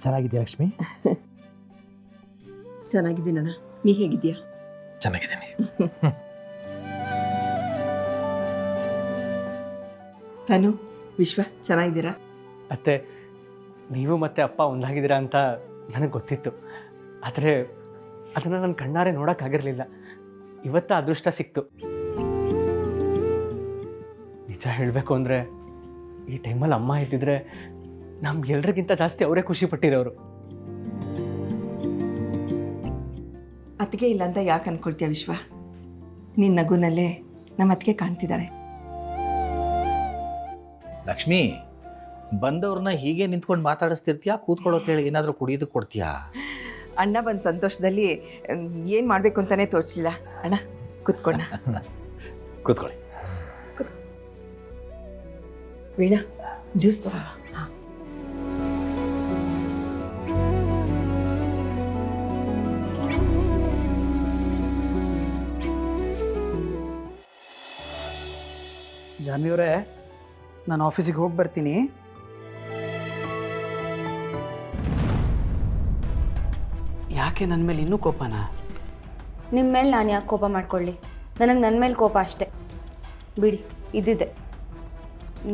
ಚೆನ್ನಾಗಿದ್ಯಾ ಲಕ್ಷ್ಮಿ? ಚೆನ್ನಾಗಿದ್ದೀನಣ್ಣ, ನೀ ಹೇಗಿದ್ದೀಯಾ? ಚೆನ್ನಾಗಿದ್ದೀನಿ. ತಾನು ವಿಶ್ವ ಚೆನ್ನಾಗಿದ್ದೀರಾ? ಅತ್ತೆ, ನೀವು ಮತ್ತು ಅಪ್ಪ ಒಂದಾಗಿದ್ದೀರಾ ಅಂತ ನನಗೆ ಗೊತ್ತಿತ್ತು. ಆದರೆ ಅದನ್ನು ನನ್ನ ಕಣ್ಣಾರೆ ನೋಡೋಕ್ಕಾಗಿರಲಿಲ್ಲ. ಇವತ್ತು ಅದೃಷ್ಟ ಸಿಕ್ತು. ನಿಜ ಹೇಳಬೇಕು ಅಂದರೆ ಈ ಟೈಮಲ್ಲಿ ಅಮ್ಮ ಇದ್ದಿದ್ರೆ ನಮ್ಗೆಲ್ರಿಗಿಂತ ಜಾಸ್ತಿ ಅವರೇ ಖುಷಿ ಪಟ್ಟಿರೋರು. ಅತ್ತಿಗೆ ಇಲ್ಲ ಅಂತ ಯಾಕೆ ಅನ್ಕೊಳ್ತೀಯ ವಿಶ್ವ? ನಿನ್ನ ನಗುನಲ್ಲೇ ನಮ್ಮ ಅತ್ತಿಗೆ ಕಾಣ್ತಿದ್ದಾಳೆ. ಲಕ್ಷ್ಮಿ, ಬಂದವ್ರನ್ನ ಹೀಗೆ ನಿಂತ್ಕೊಂಡು ಮಾತಾಡಿಸ್ತಿರ್ತೀಯಾ? ಕೂತ್ಕೊಳ್ಳೋಕೆ ಹೇಳಿ ಏನಾದರೂ ಕುಡಿಯೋದಕ್ಕೆ ಕೊಡ್ತೀಯಾ? ಅಣ್ಣ ಬಂದ ಸಂತೋಷದಲ್ಲಿ ಏನು ಮಾಡಬೇಕು ಅಂತಾನೆ ತೋರಿಸಲಿಲ್ಲ. ಅಣ್ಣ ಕೂತ್ಕೊಂಡ. ಕೂತ್ಕೊಳ್ಳಿ. ವೀಣಾ, ಜ್ಯೂಸ್ ತಗೋ. ಹಾಂ, ಜಾನ್ವಿಯವರೇ, ನಾನು ಆಫೀಸಿಗೆ ಹೋಗಿ ಬರ್ತೀನಿ. ಯಾಕೆ ನನ್ನ ಮೇಲೆ ಇನ್ನೂ ಕೋಪನಾ? ನಿಮ್ಮ ಮೇಲೆ ನಾನು ಯಾಕೆ ಕೋಪ ಮಾಡ್ಕೊಳ್ಳಿ? ನನಗೆ ನನ್ನ ಮೇಲೆ ಕೋಪ ಅಷ್ಟೇ. ಬಿಡಿ, ಇದ್ದಿದ್ದೆ.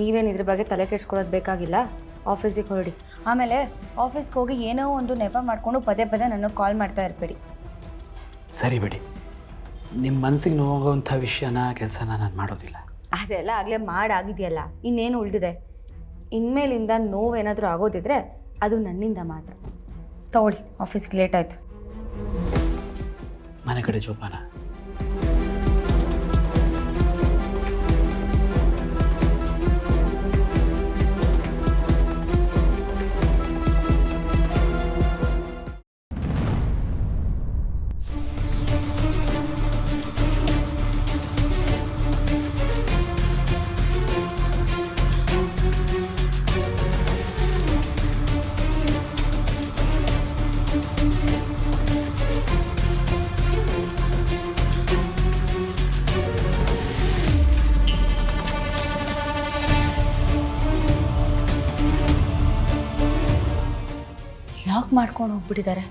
ನೀವೇನು ಇದ್ರ ಬಗ್ಗೆ ತಲೆ ಕೆಡ್ಸ್ಕೊಳ್ಳೋದು ಬೇಕಾಗಿಲ್ಲ. ಆಫೀಸಿಗೆ ಹೊರಡಿ. ಆಮೇಲೆ ಆಫೀಸ್ಗೆ ಹೋಗಿ ಏನೋ ಒಂದು ನೆಪ ಮಾಡಿಕೊಂಡು ಪದೇ ಪದೇ ನನಗೆ ಕಾಲ್ ಮಾಡ್ತಾ ಇರಬೇಡಿ. ಸರಿ ಬಿಡಿ, ನಿಮ್ಮ ಮನಸ್ಸಿಗೆ ನೋವಾಗೋವಂಥ ವಿಷಯನ ಕೆಲಸನ ನಾನು ಮಾಡೋದಿಲ್ಲ. ಅದೆಲ್ಲ ಆಗಲೇ ಮಾಡಾಗಿದೆಯಲ್ಲ, ಇನ್ನೇನು ಉಳಿದಿದೆ? ಇನ್ಮೇಲಿಂದ ನೋವೇನಾದರೂ ಆಗೋದಿದ್ರೆ ಅದು ನನ್ನಿಂದ ಮಾತ್ರ. ತಗೊಳ್ಳಿ, ಆಫೀಸ್ಗೆ ಲೇಟ್ ಆಯಿತು. ಮನೆ ಕಡೆ ಜೋಪಾನ. ಯಾಕೆ ಮಾಡ್ಕೊಂಡು ಹೋಗ್ಬಿಟ್ಟಿದ್ದಾರೆ?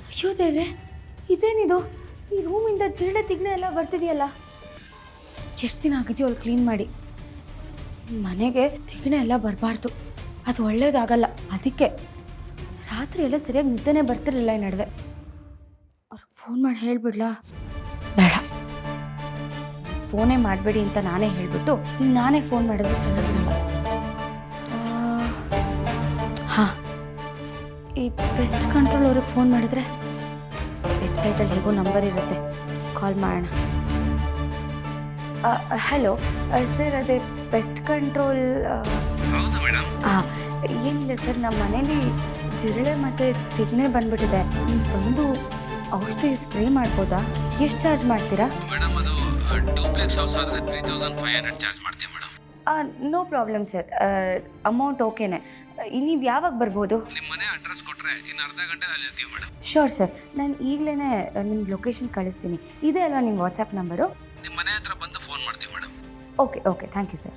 ಅಯ್ಯೋ ದೇವ್ರೆ, ಇದೇನಿದು? ಈ ರೂಮಿಂದ ಜಿರಳೆ ತಿಗ್ನೆ ಎಲ್ಲ ಬರ್ತಿದೆಯಲ್ಲ. ಎಷ್ಟು ದಿನ ಆಗಿದೆಯೋ ಅಲ್ಲಿ ಕ್ಲೀನ್ ಮಾಡಿ. ಮನೆಗೆ ತಿಗಣೆ ಎಲ್ಲ ಬರಬಾರ್ದು, ಅದು ಒಳ್ಳೇದಾಗಲ್ಲ. ಅದಕ್ಕೆ ರಾತ್ರಿ ಎಲ್ಲ ಸರಿಯಾಗಿ ನಿದ್ದೆನೇ ಬರ್ತಿರಲಿಲ್ಲ ಈ ನಡುವೆ. ಅವ್ರಿಗೆ ಫೋನ್ ಮಾಡಿ ಹೇಳಿಬಿಡ್ಲಾ? ಬೇಡ, ಫೋನೇ ಮಾಡಬೇಡಿ ಅಂತ ನಾನೇ ಹೇಳಿಬಿಟ್ಟು ನಾನೇ ಫೋನ್ ಮಾಡಿದ್ರೆ ಚೆನ್ನಾಗಿರಲ್ಲ. ಹಾಂ, ಈ ಪೆಸ್ಟ್ ಕಂಟ್ರೋಲ್ ಅವ್ರಿಗೆ ಫೋನ್ ಮಾಡಿದ್ರೆ ವೆಬ್ಸೈಟಲ್ಲಿ ಹೇಗೋ ನಂಬರ್ ಇರುತ್ತೆ, ಕಾಲ್ ಮಾಡೋಣ. ಹಲೋ ಸರ್, ಅದೇ ಪೆಸ್ಟ್ ಕಂಟ್ರೋಲ್. ಹಾಂ, ಏನಿಲ್ಲ ಸರ್, ನಮ್ಮ ಮನೇಲಿ ಜಿರಳೆ ಮತ್ತು ತಿಗ್ನೆ ಬಂದ್ಬಿಟ್ಟಿದೆ. ನೀವು ಬಂದು ಔಷಧಿ ಸ್ಪ್ರೇ ಮಾಡ್ಬೋದಾ? ಎಷ್ಟು ಚಾರ್ಜ್ ಮಾಡ್ತೀರಾ? ಮೇಡಮ್, ಅದು ಡೂಪ್ಲೆಕ್ಸ್ ಹೌಸ್ ಆದರೆ 3500 ಚಾರ್ಜ್ ಮಾಡ್ತೀವಿ madam. No problem sir, amount ಓಕೆನೆ. ನೀವು ಯಾವಾಗ ಬರ್ಬೋದು? ನಿಮ್ಮ ಮನೆ ಅಡ್ರೆಸ್ ಕೊಟ್ಟರೆ ಇನ್ನು ಅರ್ಧ ಗಂಟೆ ಅಲ್ಲಿ ಇರ್ತೀವಿ ಮೇಡಮ್. ಶೋರ್ ಸರ್, ನಾನು ಈಗಲೇ ನಿಮ್ಮ ಲೊಕೇಶನ್ ಕಳಿಸ್ತೀನಿ. ಇದೆ ಅಲ್ವಾ ನಿಮ್ಮ ವಾಟ್ಸಪ್ ನಂಬರು? ನಿಮ್ಮ ಮನೆ ಹತ್ರ ಬಂದು ಫೋನ್ ಮಾಡ್ತೀವಿ madam. Okay okay, thank you sir.